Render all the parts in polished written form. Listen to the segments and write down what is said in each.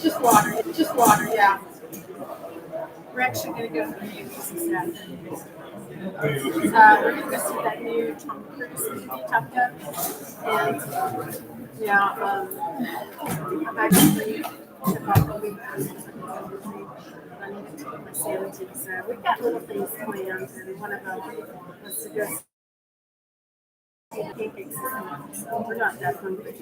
Just water, yeah. We're actually going to go to the movies this afternoon. We're going to go see that new Tom Cruise movie, Top Gun. And, yeah, I've actually took off the week. I need to take my sanity. So we've got little things planned, and one of them was to go see the pancakes. So we're not that hungry.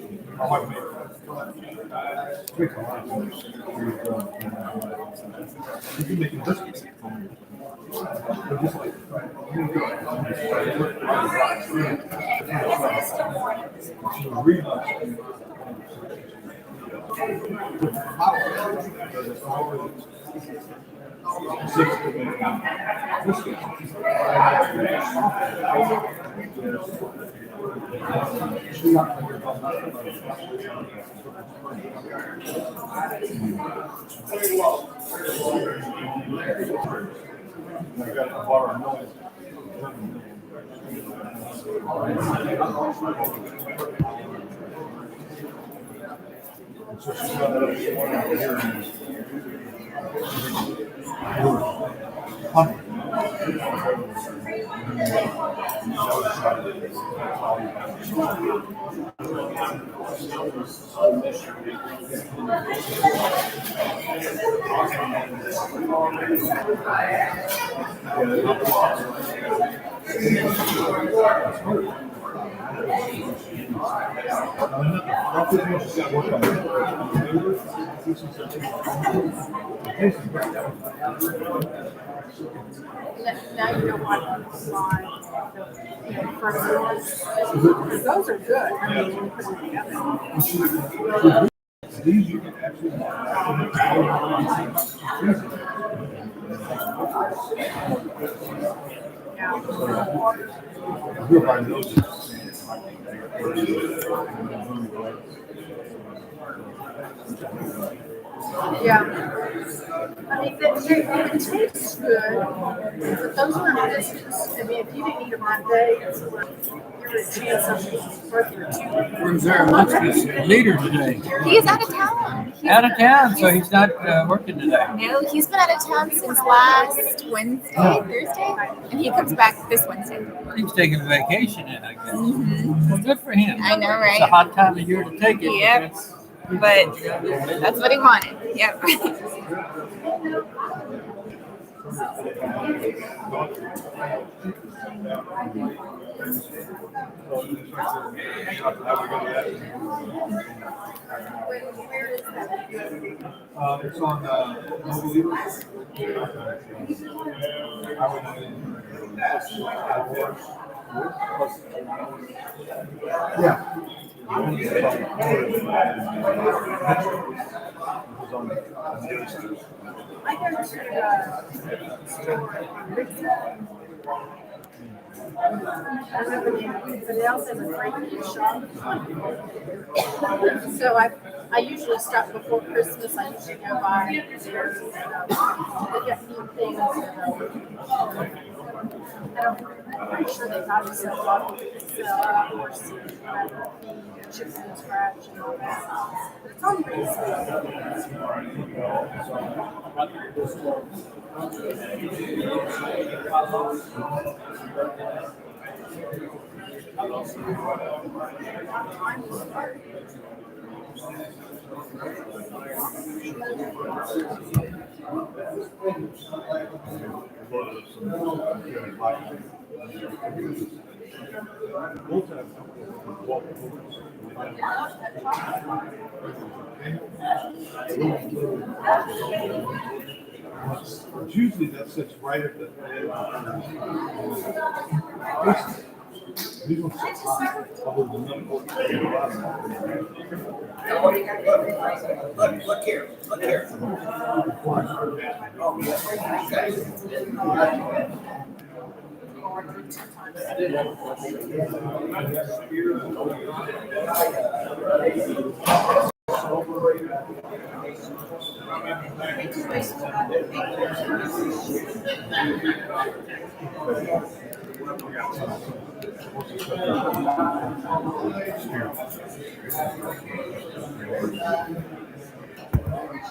Now you know why people buy the first ones. Because those are good. I mean, when you put them together. These you can actually Yeah. I mean, it tastes good, but those are in business. I mean, if you didn't eat them that day, you're a chance of breaking your tooth. Where's our Alexis leader today? He's out of town. Out of town, so he's not working today. No, he's been out of town since last Thursday, and he comes back this Wednesday. He's taking a vacation in, I guess. Mm-hmm. Well, good for him. I know, right? It's a hot time of year to take it. Yep. But that's what he wanted. Yep. it's on Unbelievable. Yeah. I go to store I remember the name, but it also has a great gift shop. So I usually stop before Christmas. I usually go by there. They get new things. I'm pretty sure they probably sell a lot of horse chips and scratch and all that. But it's all pretty Usually that sits right at the edge. These ones sit high, although the number Look here.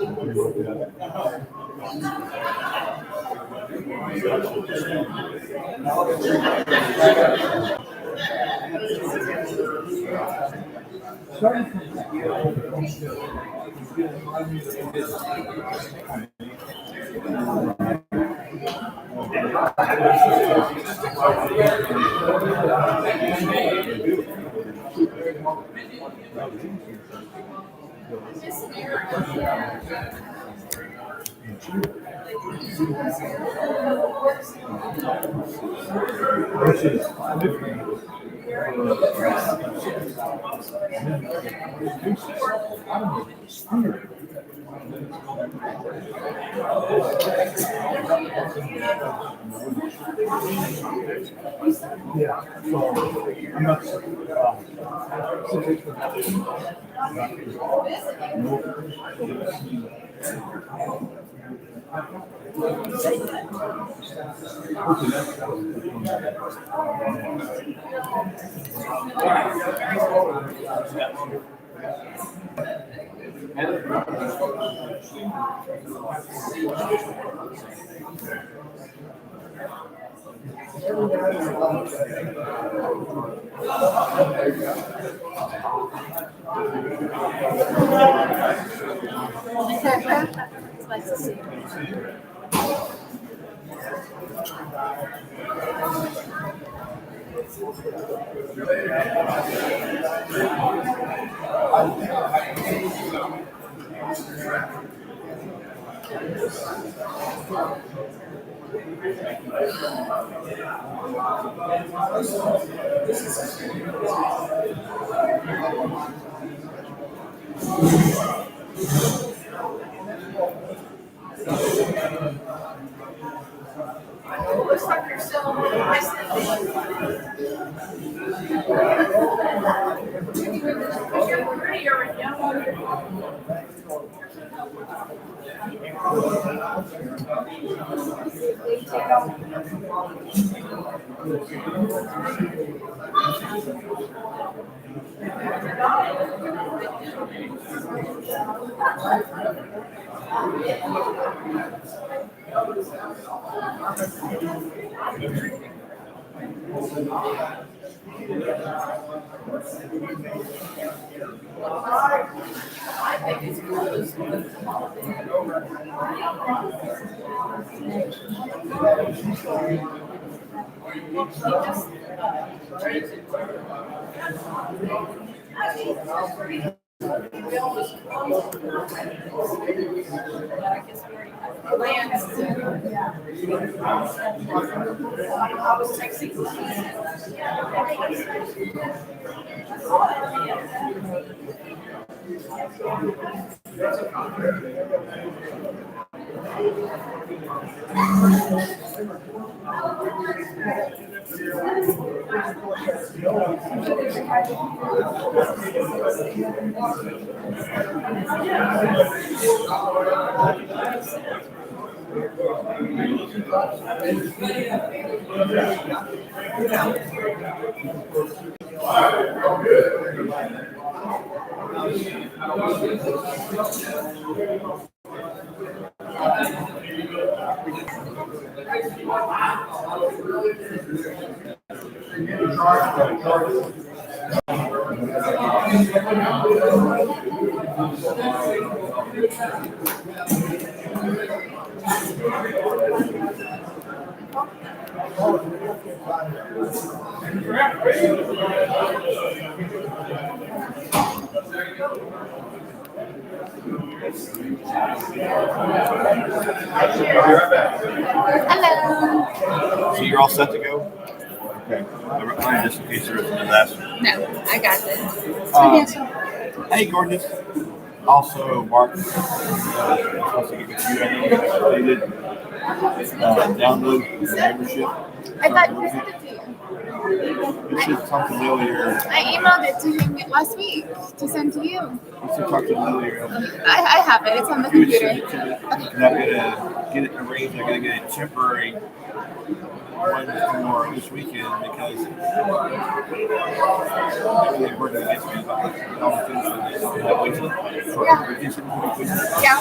Yeah, so I'm not. It's nice to see you. Looks like you're still Hello. So you're all set to go? Okay. I remind just in case there is a disaster. No, I got this. Hey, gorgeous. Also, Mark, supposed to get with you. I know you updated download the membership. I thought you sent it to you. You should talk to Lily or I emailed it to him last week to send to you. you should talk to Lily or I have it. It's on the you would computer. send it to me. And I'm gonna get it arranged. I'm gonna get a temporary one for this weekend because everything working against me. All the things that way to Yeah.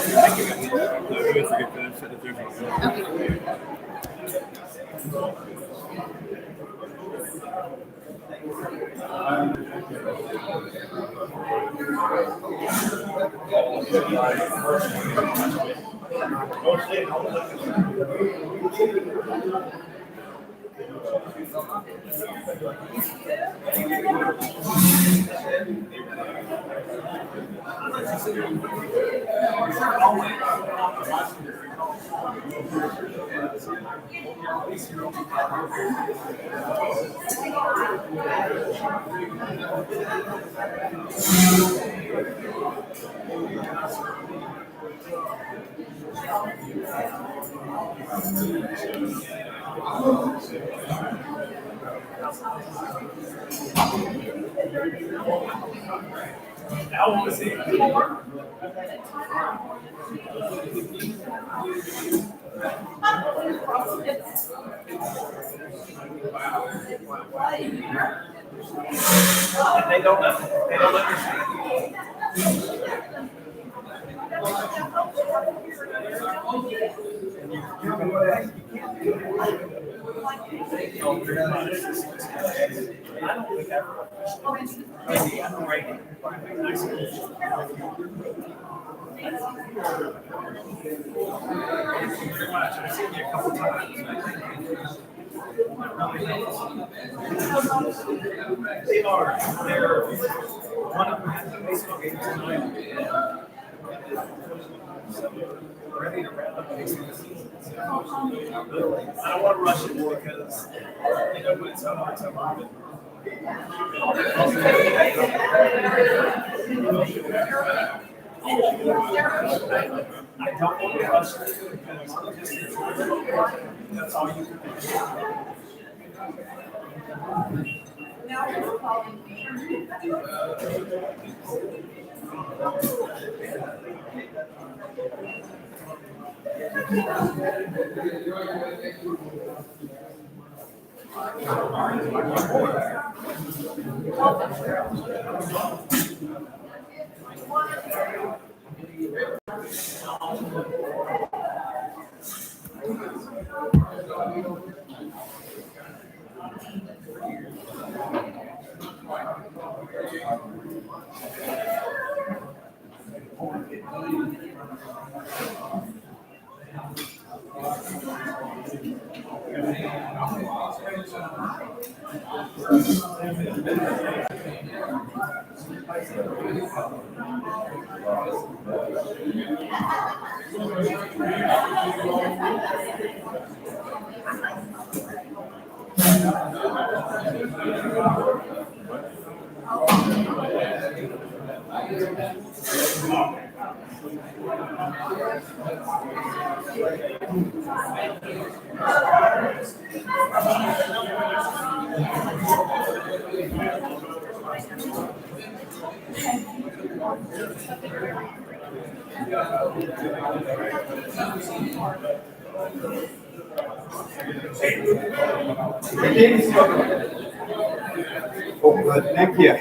Oh, good. Thank you.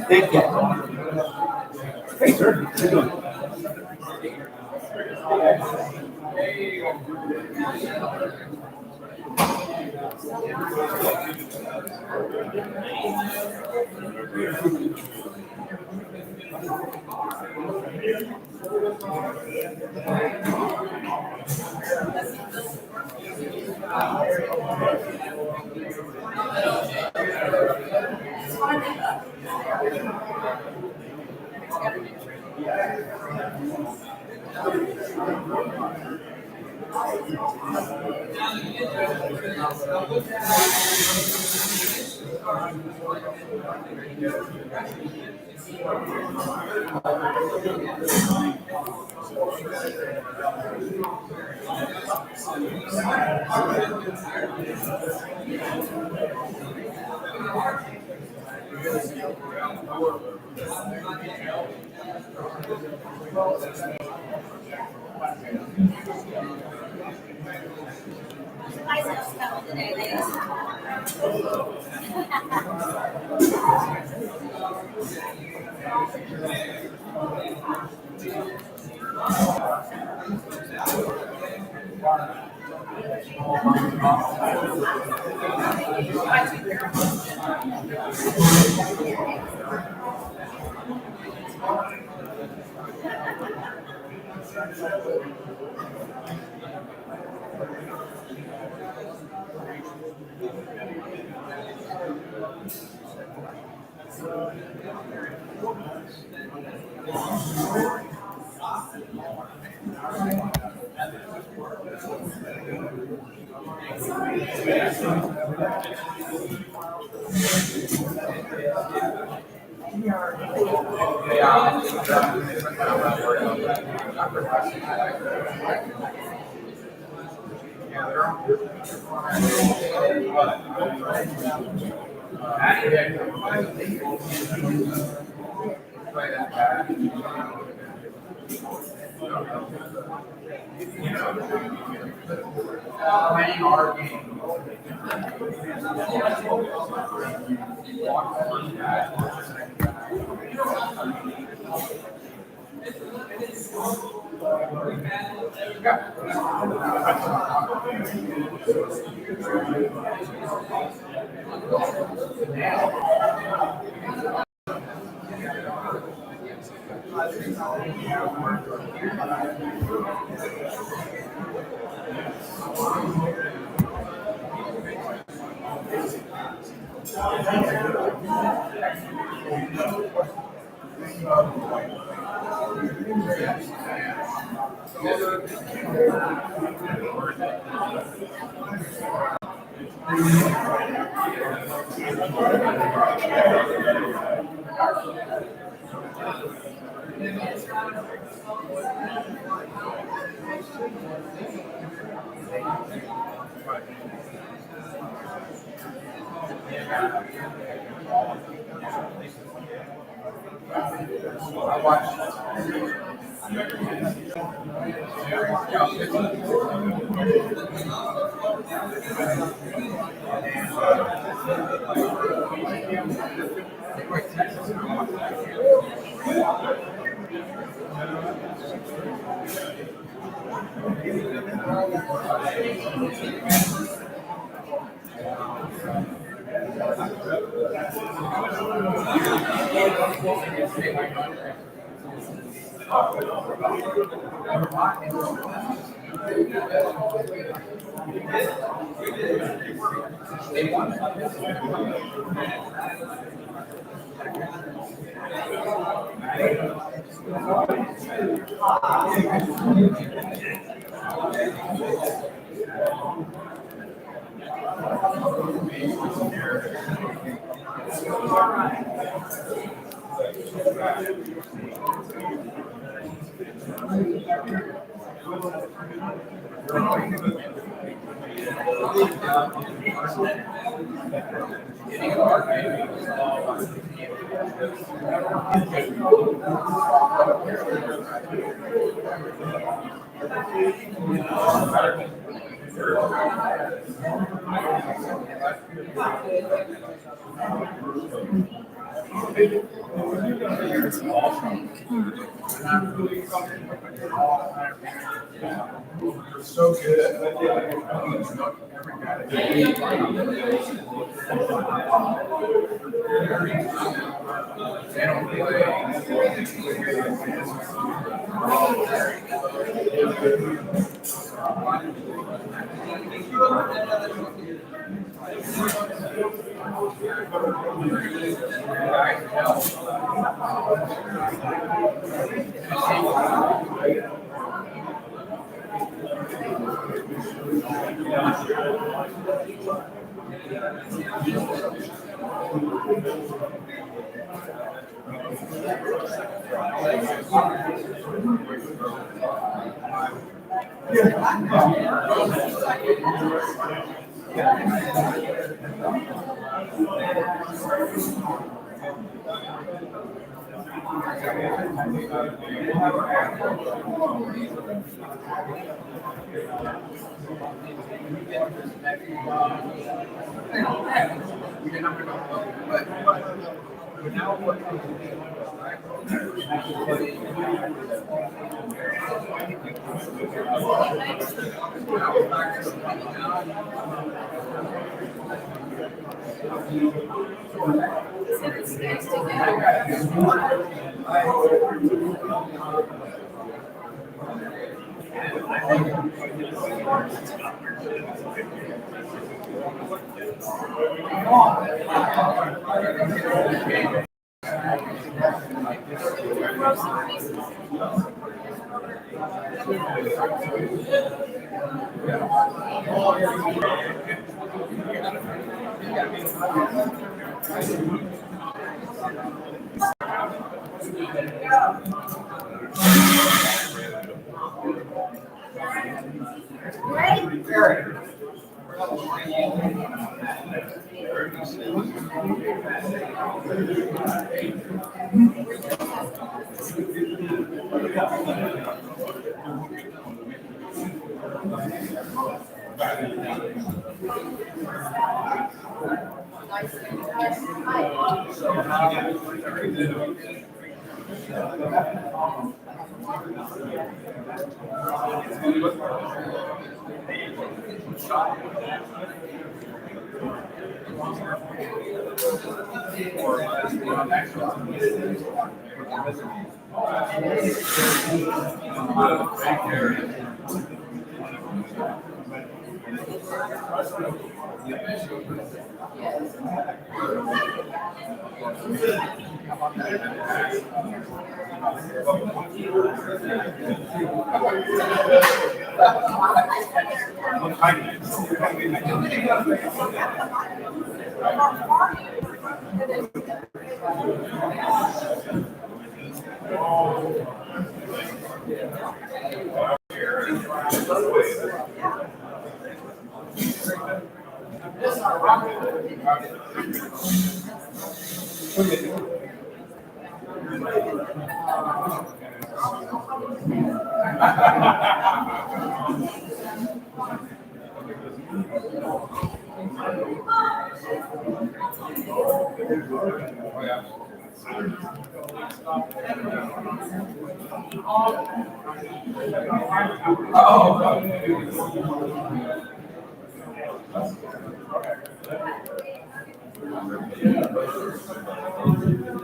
Thank you. Hey, sir. How you doing?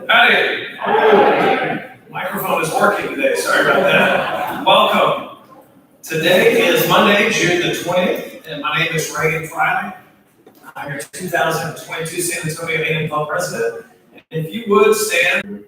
Howdy. Microphone is working today. Sorry about that. Welcome. Today is Monday, June the 20th, and my name is Reagan Friley. I'm your 2022 San Antonio A&M Club president. And if you would stand.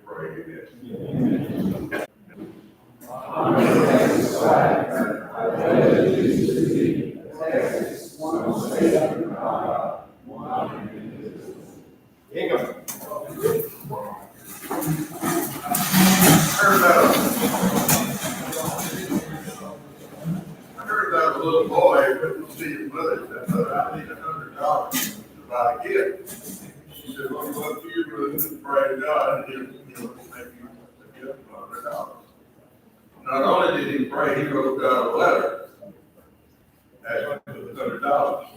I heard about a little boy wouldn't see his mother. Said, "Mother, I need $100 to buy a gift." She said, "Well, what do you do? Pray to God, and he'll make you a gift of $100." Not only did he pray, he wrote God a letter asking for the $100.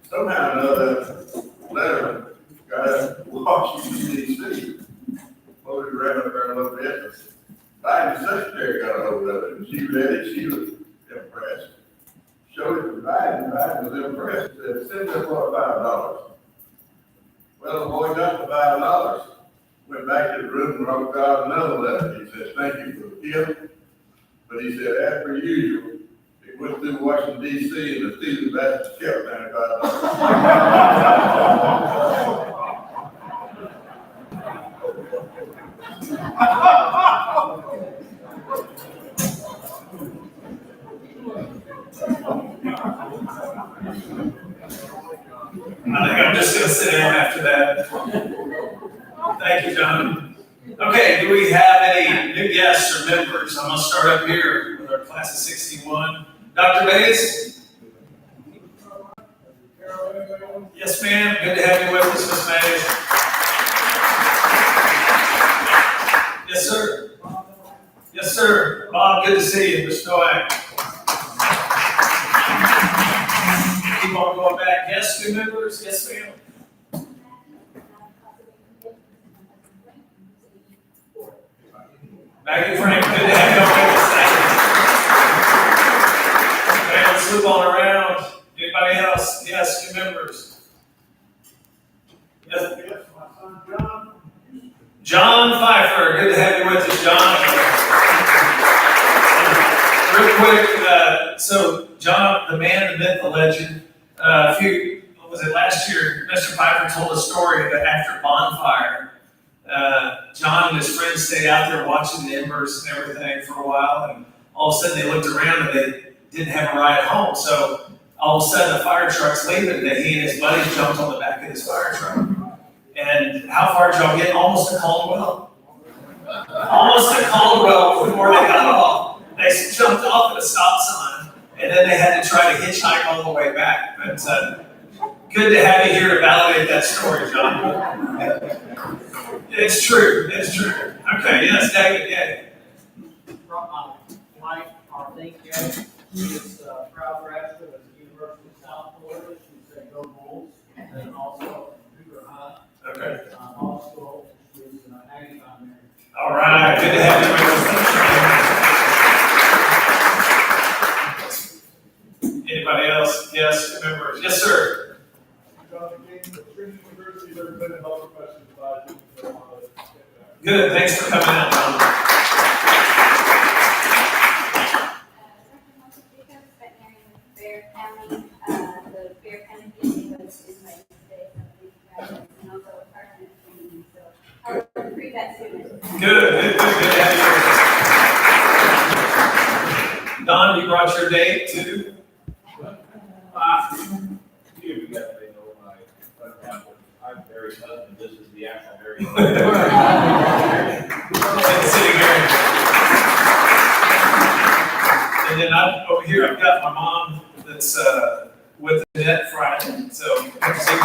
Somehow or another, that letter got Washington, D.C. Well, we ran up there and looked at it. Biden's secretary got a hold of it, and she read it. She was impressed. Showed it to Biden. Biden was impressed. Said, "Send us for $5." Well, the boy got the $5. Went back to the room and wrote God another letter. He said, "Thank you for the gift." But he said, as per usual, it went through Washington, D.C., and the student Baptist kept $95. I think I'm just going to sit down after that. Thank you, John. Okay, do we have any new guests or members? I'm going to start up here with our our class of 61. Dr. Bays? Yes, ma'am. Good to have you with us, Ms. Mays. Yes, sir. Yes, sir. Bob, good to see you. Mr. Nowak. Keep on going back. Yes, new members? Yes, ma'am. Maggie Frank, good to have you on with us. Okay, let's move on around. Anybody else? Yes, new members. Yes. My son John. John Pfeiffer, good to have you with us, John. Real quick, so John, the man, the myth, the legend. Was it last year? Mr. Pfeiffer told a story that after bonfire, John and his friends stayed out there watching the embers and everything for a while, and all of a sudden they looked around and they didn't have a ride home. So all of a sudden the fire truck's leaving, and he and his buddies jumped on the back of his fire truck. And how far did y'all get? Almost to Caldwell. Almost to Caldwell before they got off. They jumped off at a stop sign, and then they had to try to hitchhike all the way back. But good to have you here to validate that story, John. It's true. It's true. Okay, yes, David, yeah. From my wife, Arlene Gay, she is a proud graduate of the University of South Florida. She's a Go Bulls, and then also Cougar High. Okay. Also, she's an Aggie Foundation. All right, good to have you with us. Anybody else? Yes, members. Yes, sir. John King, the Trinity University, has ever been in health professions by Good. Thanks for coming out, John. Bear County, the Bear County meeting was in my today, and also a partner training, so I'll read that soon. Good to have you. Don, you brought your date too? You definitely know I'm Barry's husband. This is the actual Barry. And then over here, I've got my mom that's with Annette Friday. So good to see you.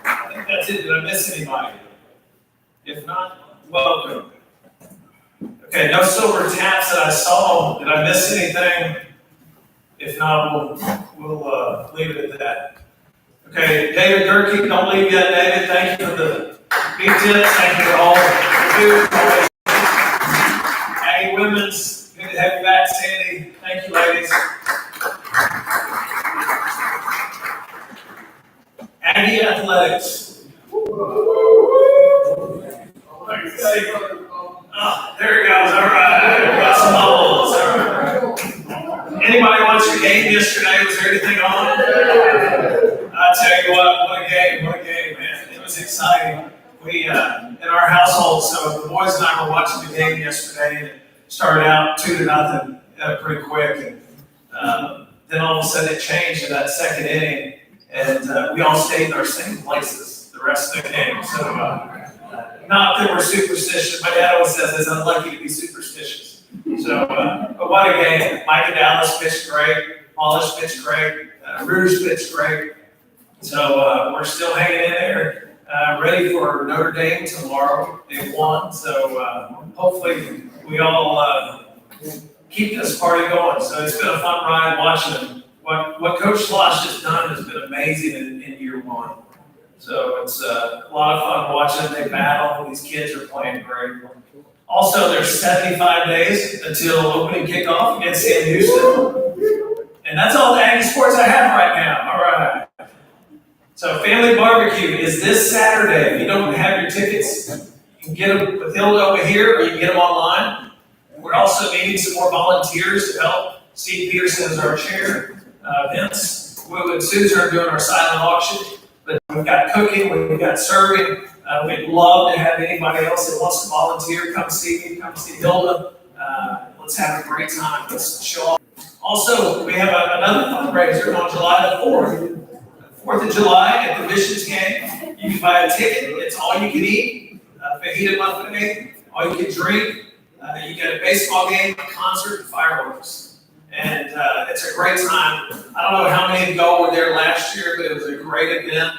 I think that's it. Did I miss anybody? If not, welcome. Okay, no silver taps that I saw. Did I miss anything? If not, we'll leave it at that. Okay, David Gerke, don't leave yet, David. Thank you for the big tips. Thank you for all the food. Aggie Women's, good to have you back, Sandy. Thank you, ladies. Aggie Athletics. Oh, there it goes. All right. Got some bubbles. All right. Anybody watch the game yesterday? Was there anything on? I tell you what a game, man. It was exciting. We, in our household, so the boys and I were watching the game yesterday, and it started out 2-0 pretty quick. And then all of a sudden it changed in that second inning, and we all stayed in our same places the rest of the game. So, not that we're superstitious. My dad always says it's unlucky to be superstitious. So, but what a game. Micah Dallas pitched great. Wallace pitched great. Rouge pitched great. So, we're still hanging in there, ready for Notre Dame tomorrow. They won. So, hopefully we all keep this party going. So, it's been a fun ride watching what Coach Slosh has done has been amazing in year one. So it's a lot of fun watching them. They battle. These kids are playing great. Also, there's 75 days until opening kickoff against Sam Houston. And that's all the Aggie sports I have right now. All right. So family barbecue is this Saturday. If you don't have your tickets, you can get them with Hilda over here, or you can get them online. We're also needing some more volunteers to help. Steve Peterson is our chair. Vince, Will, and Susan are doing our silent auction. But we've got cooking, we've got serving. We'd love to have anybody else that wants to volunteer come see me, come see Hilda. Let's have a great time. Let's show off. Also, we have another fundraiser on July the 4th. 4th of July at the Missions game. You can buy a ticket. It's all you can eat. Fajita buffet, all you can drink. You get a baseball game, a concert, and fireworks. And it's a great time. I don't know how many ago were there last year, but it was a great event.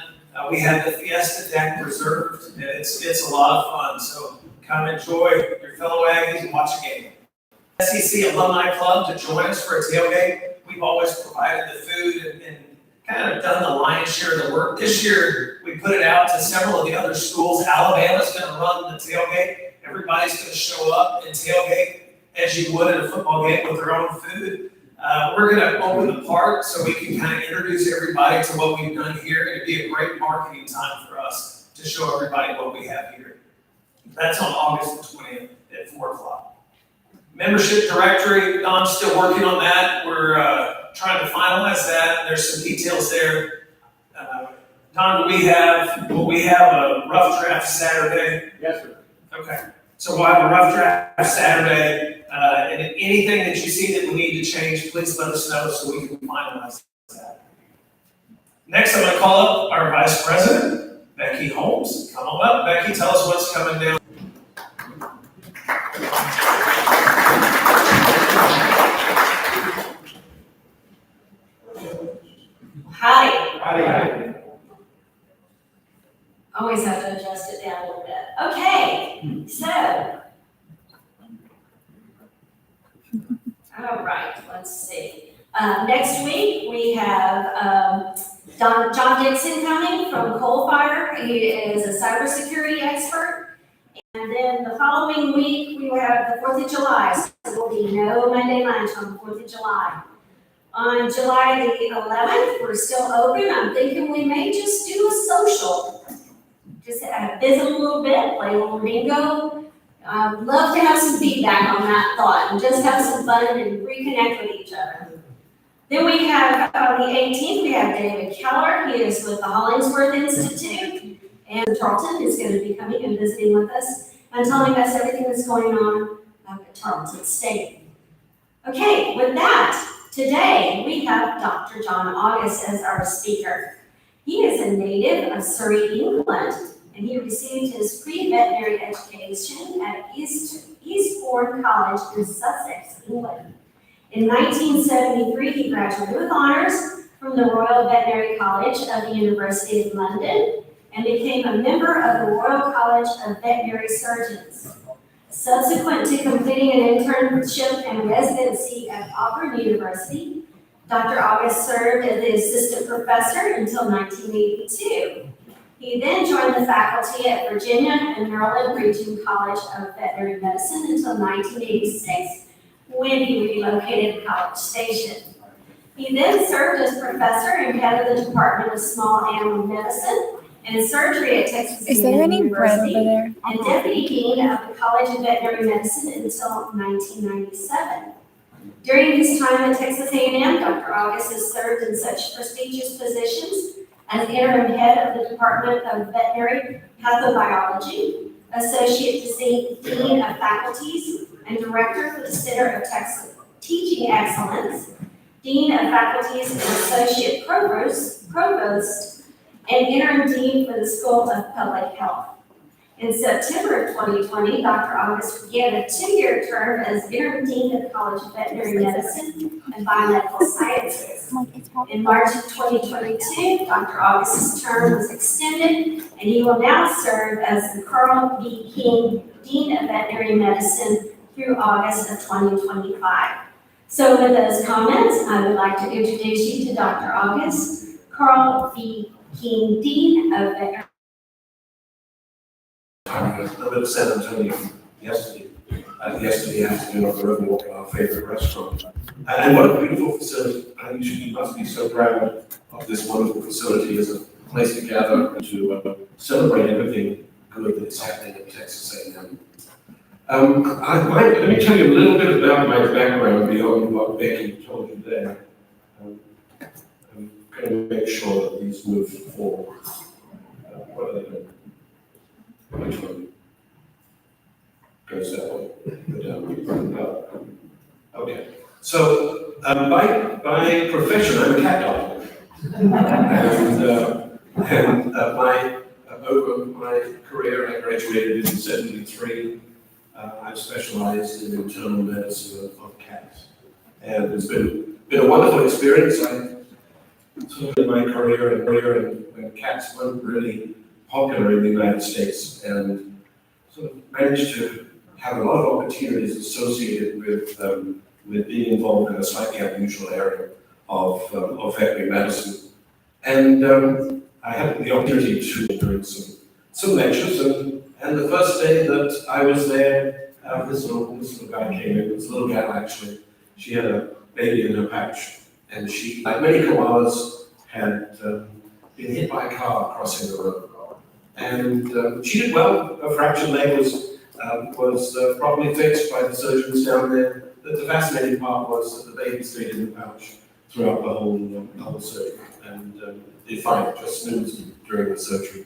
We had the Fiesta deck reserved, and it's a lot of fun. So come enjoy your fellow Aggies and watch a game. SEC Alumni Club to join us for a tailgate. We've always provided the food and kind of done the lion's share of the work. This year, we put it out to several of the other schools. Alabama's going to run the tailgate. Everybody's going to show up and tailgate as you would at a football game with their own food. We're going to open the park so we can kind of introduce everybody to what we've done here. It'd be a great marketing time for us to show everybody what we have here. That's on August the 20th at 4 o'clock. Membership directory, Don's still working on that. We're trying to finalize that. There's some details there. Don, will we have a rough draft Saturday? Yes, sir. Okay. So we'll have a rough draft Saturday. And anything that you see that we need to change, please let us know so we can finalize that. Next, I'm going to call up our Vice President, Becky Holmes. Come on up, Becky. Tell us what's coming down. Howdy. Howdy. Always have to adjust it down a little bit. Okay, so. All right, let's see. Next week, we have John Dixon coming from Coalfire. He is a cybersecurity expert. And then the following week, we will have the 4th of July. So there will be no Monday lunch on the 4th of July. On July the 11th, we're still open. I'm thinking we may just do a social. Just visit a little bit, play a little bingo. I'd love to have some feedback on that thought and just have some fun and reconnect with each other. Then we have, on the 18th, we have David Keller. He is with the Hollingsworth Institute. And Tarleton is going to be coming and visiting with us and telling us everything that's going on at Tarleton State. Okay, with that, today we have Dr. John August as our speaker. He is a native of Surrey, England, and he received his pre-veterinary education at Eastbourne College in Sussex, England. In 1973, he graduated with honors from the Royal Veterinary College of the University of London and became a member of the Royal College of Veterinary Surgeons. Subsequent to completing an internship and residency at Auburn University, Dr. August served as the assistant professor until 1982. He then joined the faculty at Virginia and Maryland Region College of Veterinary Medicine until 1986, when he relocated to College Station. He then served as professor and head of the Department of Small Animal Medicine and Surgery at Texas A&M University, and deputy dean of the College of Veterinary Medicine until 1997. During his time at Texas A&M, Dr. August has served in such prestigious positions as interim head of the Department of Veterinary Pathobiology, associate dean of faculties, and director for the Center of Teaching Excellence, dean of faculties and associate provost, and interim dean for the School of Public Health. In September of 2020, Dr. August began a 2-year term as interim dean of the College of Veterinary Medicine and Biomedical Sciences. In March of 2022, Dr. August's term was extended, and he will now serve as the Carl B. King Dean of Veterinary Medicine through August of 2025. So with those comments, I would like to introduce you to Dr. August, Carl B. King Dean of Veterinary. I lived in San Antonio yesterday afternoon on the road walking our favorite restaurant. And what a beautiful facility. You must be so proud of this wonderful facility as a place to gather and to celebrate everything good that's happening at Texas A&M. Let me tell you a little bit about my background beyond what Becky told you there. I'm going to make sure that these move forward. What are they doing? Which one goes that way? Okay. So by profession, I'm a cat doctor, and over my career, I graduated in '73 I've specialized in internal medicine of cats. And it's been a wonderful experience. I started my career and when cats weren't really popular in the United States, and sort of managed to have a lot of opportunities associated with being involved in a slightly unusual area of veterinary medicine. And I had the opportunity to during some lectures, and the first day that I was there, this little guy came in, this little gal actually. She had a baby in her pouch, and she, like many koalas, had been hit by a car crossing the road. And she did well. Her fractured leg was properly fixed by the surgeons down there. The fascinating part was that the baby stayed in the pouch throughout the whole surgery, and did fine, just snoozed during the surgery.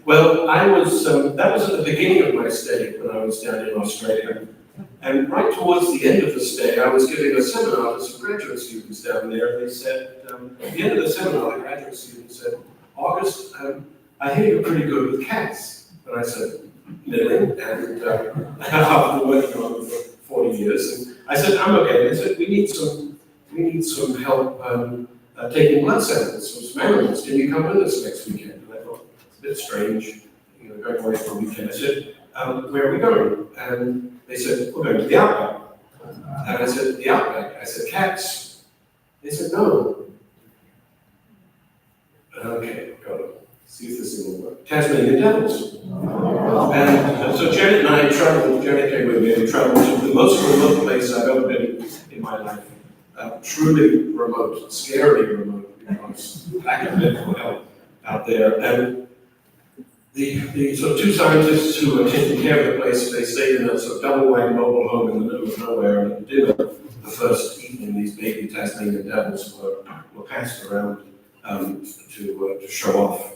Well, that was at the beginning of my stay when I was down in Australia. And right towards the end of the stay, I was giving a seminar to some graduate students down there. They said, at the end of the seminar, the graduate students said, August, I hear you're pretty good with cats. And I said, middling, and I've been working on them for 40 years. And I said, I'm okay. They said, we need some help taking blood samples from some animals. Can you come with us next weekend? And I thought, it's a bit strange, going away for a weekend. I said, where are we going? And they said, we're going to the Outback. And I said, the Outback? I said, cats. They said, no. Okay, got it. See if this will work. Tasmanian devils. And so Janet and I traveled, Janet came with me, and traveled to the most remote place I've ever been in my life. Truly remote, scary remote, because lack of medical help out there. And the sort of two scientists who were taking care of the place, they stayed in a sort of double-wide mobile home in the middle of nowhere, and at dinner, the first evening, these baby Tasmanian devils were passed around to show off.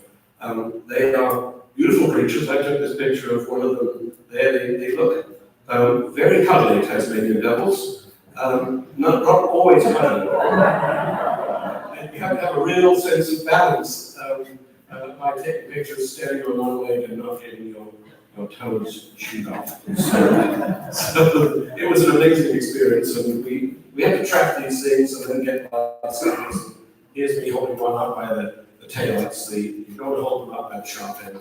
They are beautiful creatures. I took this picture of one of them there. They look very cuddly, Tasmanian devils. Not always cuddly. And you have to have a real sense of balance by taking pictures standing on one leg and not getting your toes chewed off. So it was an amazing experience, and we had to track these things and then get blood samples. Here's me holding one up by the tail. You don't hold them up at sharp end.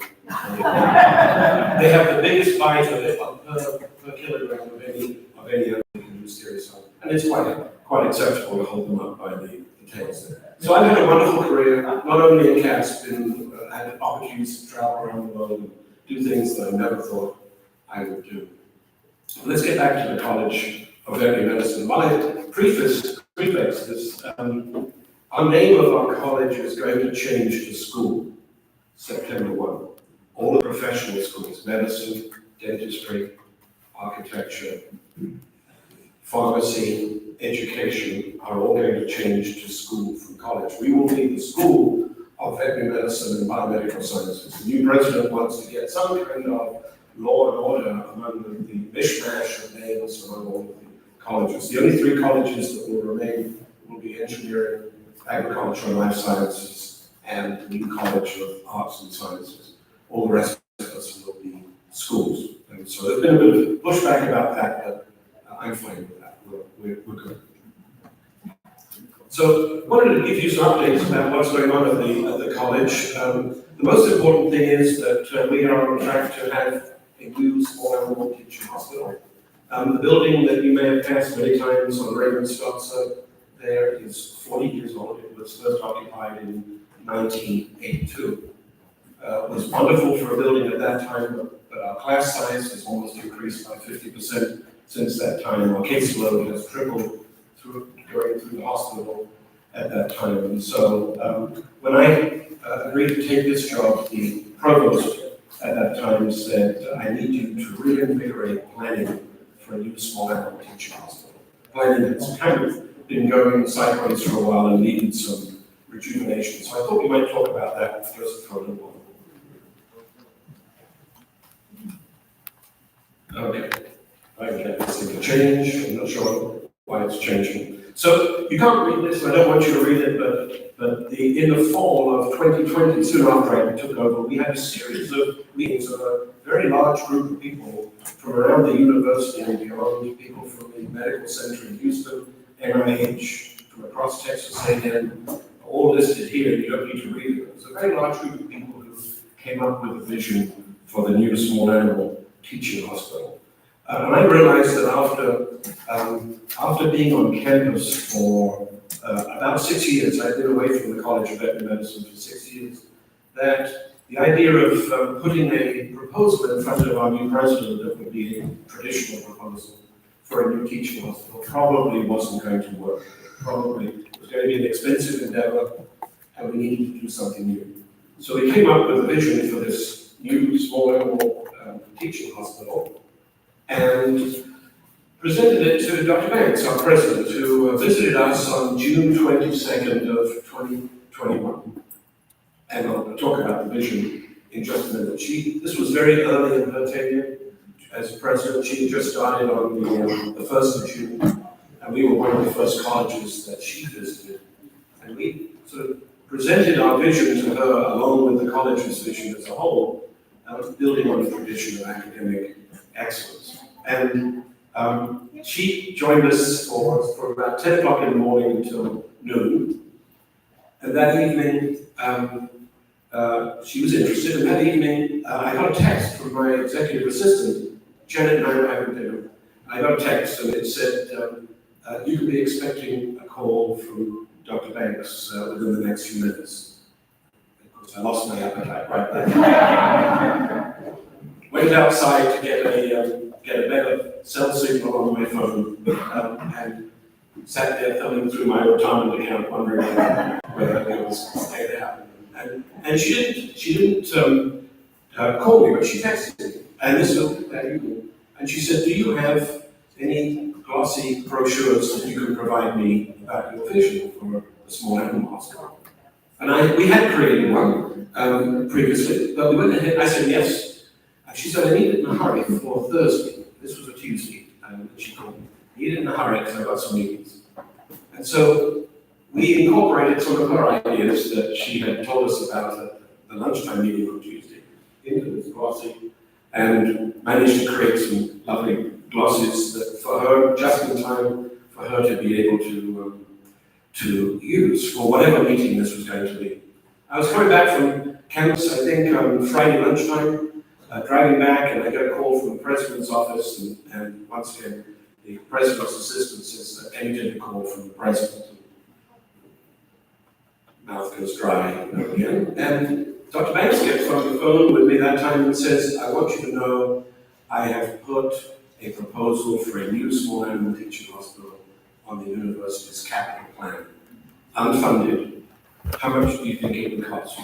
They have the biggest bite per kilogram of any animal you can do serious on. And it's quite acceptable to hold them up by the tails there. So I've had a wonderful career, not only in cats, had opportunities to travel around the world and do things that I never thought I would do. Let's get back to the College of Veterinary Medicine. While I prefix this, our name of our college is going to change to school, September 1. All the professional schools, medicine, dentistry, architecture, pharmacy, education, are all going to change to school from college. We will be the School of Veterinary Medicine and Biomedical Sciences. The new president wants to get some kind of law and order among the mishmash of names among all of the colleges. The only three colleges that will remain will be engineering, agriculture and life sciences, and the new College of Arts and Sciences. All the rest of us will be schools. And so there's been a bit of pushback about that, but I'm fine with that. We're good. So I wanted to give you some updates about what's going on at the college. The most important thing is that we are on track to have a new small animal teaching hospital. The building that you may have passed many times on Raymond Scott's there is 40 years old. It was first occupied in 1982. It was wonderful for a building at that time, but our class size has almost increased by 50% since that time. Our caseload has tripled going through the hospital at that time. And so when I agreed to take this job, the provost at that time said, I need you to reinvigorate planning for a new small animal teaching hospital. Planning has kind of been going sideways for a while and needed some rejuvenation. So I thought we might talk about that just for a little while. Okay, I get this thing to change. I'm not sure why it's changing. So you can't read this, and I don't want you to read it, but in the fall of 2020, soon after I took over, we had a series of meetings of a very large group of people from around the university and beyond, people from the medical center in Houston, NIH, from across Texas A&M, all listed here, you don't need to read it. It was a very large group of people who came up with a vision for the new small animal teaching hospital. And I realized that after being on campus for about 6 years, I'd been away from the College of Veterinary Medicine for 6 years, that the idea of putting a proposal in front of our new president that would be a traditional proposal for a new teaching hospital probably wasn't going to work. Probably it was going to be an expensive endeavor, and we needed to do something new. So we came up with a vision for this new small animal teaching hospital, and presented it to Dr. Banks, our president, who visited us on June 22nd of 2021. And I'll talk about the vision in just a minute. This was very early in her tenure as president. She had just started on the 1st of June, and we were one of the first colleges that she visited. And we sort of presented our vision to her along with the college's vision as a whole, building on the tradition of academic excellence. And she joined us for about 10 o'clock in the morning until noon. And that evening, she was interested. And that evening, I got a text from my executive assistant, Janet, and I were having dinner. I got a text, and it said, you can be expecting a call from Dr. Banks within the next few minutes. Of course, I lost my appetite right there. Went outside to get a better cell signal on my phone, and sat there thumbing through my retirement account, wondering whether it was going to happen. And she didn't call me, but she texted me. And this was that evening. And she said, "Do you have any glossy brochures that you can provide me about your vision for a small animal hospital?" And we had created one previously, but we went ahead. I said yes. And she said, "I need it in a hurry for Thursday." This was a Tuesday, and she called me. "I need it in a hurry because I've got some meetings." And so we incorporated some of her ideas that she had told us about at the lunchtime meeting on Tuesday into this glossy, and managed to create some lovely glosses that for her, just in time for her to be able to use for whatever meeting this was going to be. I was coming back from campus, I think on Friday lunchtime, driving back, and I got a call from the president's office, and once again, the president's assistant says, "Can you get a call from the president?" Mouth goes dry again, and Dr. Banks gets on the phone with me that time and says, "I want you to know I have put a proposal for a new small animal teaching hospital on the university's capital plan, unfunded. How much do you think it would cost?"